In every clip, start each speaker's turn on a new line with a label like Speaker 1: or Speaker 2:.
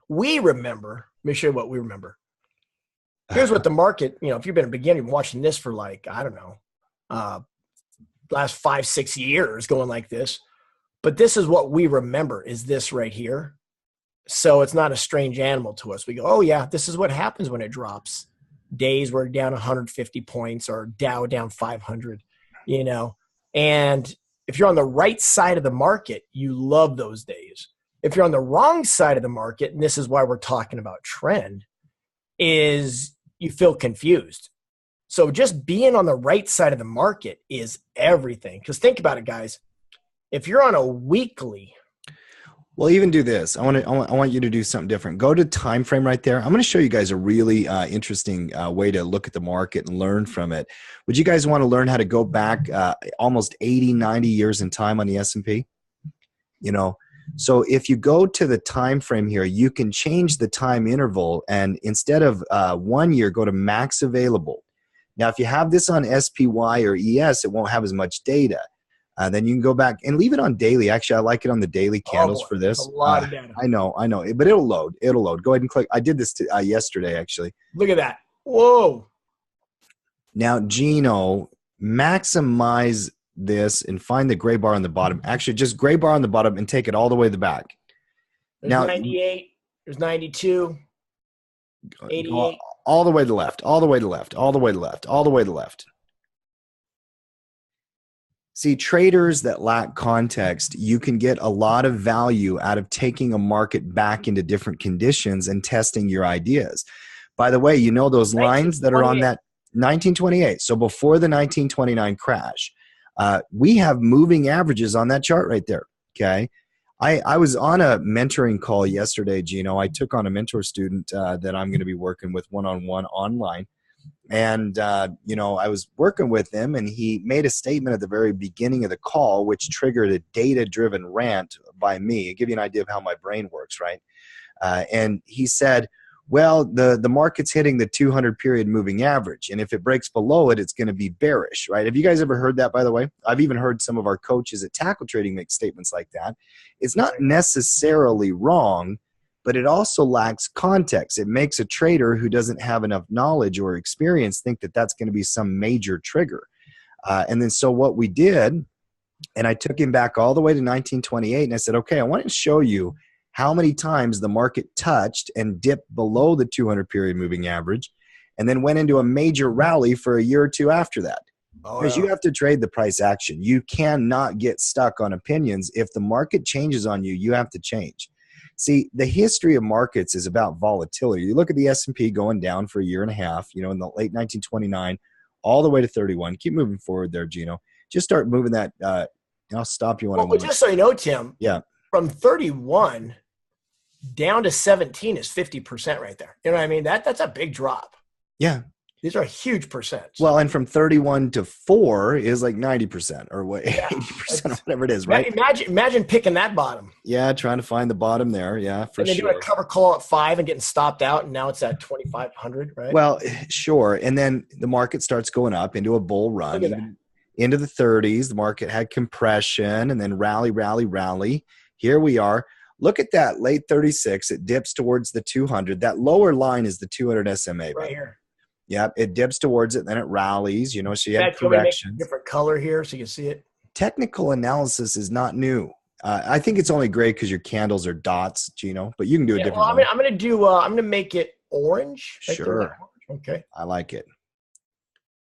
Speaker 1: we remember, let me show you what we remember. Here's what the market, if you've been a beginner, you've been watching this for like, I don't know, last 5-6 years going like this. But this is what we remember is this right here. So it's not a strange animal to us. We go, oh yeah, this is what happens when it drops. Days we're down 150 points or Dow down 500, And if you're on the right side of the market, you love those days. If you're on the wrong side of the market, and this is why we're talking about trend, is you feel confused. So just being on the right side of the market is everything. Because think about it, guys. If you're on a weekly,
Speaker 2: well, even do this. I want you to do something different. Go to time frame right there. I'm going to show you guys a really interesting way to look at the market and learn from it. Would you guys want to learn how to go back almost 80, 90 years in time on the S&P? So if you go to the time frame here, you can change the time interval, and instead of 1 year, go to max available. Now, if you have this on SPY or ES, it won't have as much data. Then you can go back and leave it on daily. Actually, I like it on the daily candles for this.
Speaker 1: A lot of data.
Speaker 2: I know, but it'll load. It'll load. Go ahead and click. I did this yesterday, actually.
Speaker 1: Look at that. Whoa.
Speaker 2: Now, Gino, maximize this and find the gray bar on the bottom. Actually, just gray bar on the bottom and take it all the way to the back.
Speaker 1: There's 98. There's 92. 88.
Speaker 2: All the way to the left. All the way to the left. All the way to the left. All the way to the left. See, traders that lack context, you can get a lot of value out of taking a market back into different conditions and testing your ideas. By the way, those lines that are on that 1928, so before the 1929 crash, we have moving averages on that chart right there, okay? I was on a mentoring call yesterday, Gino. I took on a mentor student that I'm going to be working with one-on-one online. And, I was working with him, and he made a statement at the very beginning of the call, which triggered a data-driven rant by me. I'll give you an idea of how my brain works, right? And he said, well, the market's hitting the 200 period moving average, and if it breaks below it, it's going to be bearish, right? Have you guys ever heard that, by the way? I've even heard some of our coaches at Tackle Trading make statements like that. It's not necessarily wrong, but it also lacks context. It makes a trader who doesn't have enough knowledge or experience think that that's going to be some major trigger. And then so what we did, and I took him back all the way to 1928, and I said, okay, I want to show you how many times the market touched and dipped below the 200 period moving average and then went into a major rally for a year or two after that. Because you have to trade the price action. You cannot get stuck on opinions. If the market changes on you, you have to change. See, the history of markets is about volatility. You look at the S&P going down for a year and a half, in the late 1929, all the way to 31. Keep moving forward there, Gino. Just start moving that. I'll stop you on
Speaker 1: Well, just so you know, Tim,
Speaker 2: yeah,
Speaker 1: from 31 down to 17 is 50% right there. You know what I mean? That's a big drop.
Speaker 2: Yeah.
Speaker 1: These are huge percents.
Speaker 2: Well, and from 31 to 4 is like 90% or what, 80% or whatever it is, right?
Speaker 1: Imagine picking that bottom.
Speaker 2: Yeah, trying to find the bottom there. Yeah, for sure.
Speaker 1: And then doing a cover call at 5 and getting stopped out, and now it's at 2,500, right?
Speaker 2: Well, sure. And then the market starts going up into a bull run. Into the 30s, the market had compression and then rally. Here we are. Look at that, late 36. It dips towards the 200. That lower line is the 200 SMA.
Speaker 1: Right here.
Speaker 2: Yeah, it dips towards it, then it rallies, so you have corrections.
Speaker 1: Different color here so you can see it.
Speaker 2: Technical analysis is not new. I think it's only great because your candles are dots, Gino, but you can do a different one.
Speaker 1: I'm going to make it orange.
Speaker 2: Sure.
Speaker 1: Okay.
Speaker 2: I like it.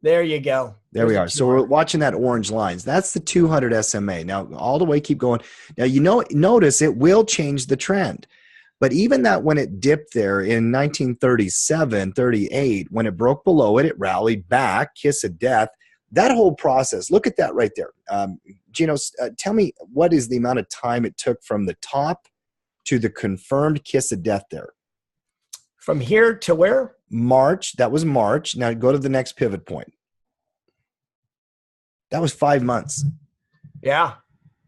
Speaker 1: There you go.
Speaker 2: There we are. So we're watching that orange lines. That's the 200 SMA. Now, all the way, keep going. Now, notice it will change the trend. But even that when it dipped there in 1937, 38, when it broke below it, it rallied back, kiss of death. That whole process, look at that right there. Gino, tell me what is the amount of time it took from the top to the confirmed kiss of death there?
Speaker 1: From here to where?
Speaker 2: March. That was March. Now go to the next pivot point. That was 5 months.
Speaker 1: Yeah.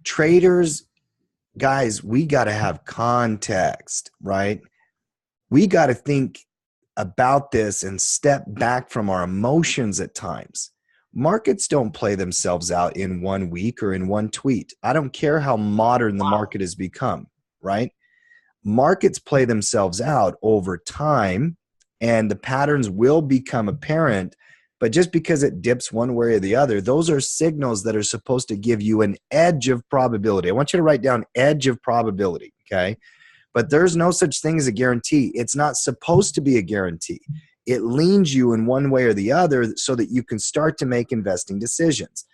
Speaker 2: Traders, guys, we got to have context, right? We got to think about this and step back from our emotions at times. Markets don't play themselves out in 1 week or in one tweet. I don't care how modern the market has become, right? markets play themselves out over time, and the patterns will become apparent. But just because it dips one way or the other, those are signals that are supposed to give you an edge of probability. I want you to write down edge of probability, okay? But there's no such thing as a guarantee. It's not supposed to be a guarantee. It leans you in one way or the other so that you can start to make investing decisions.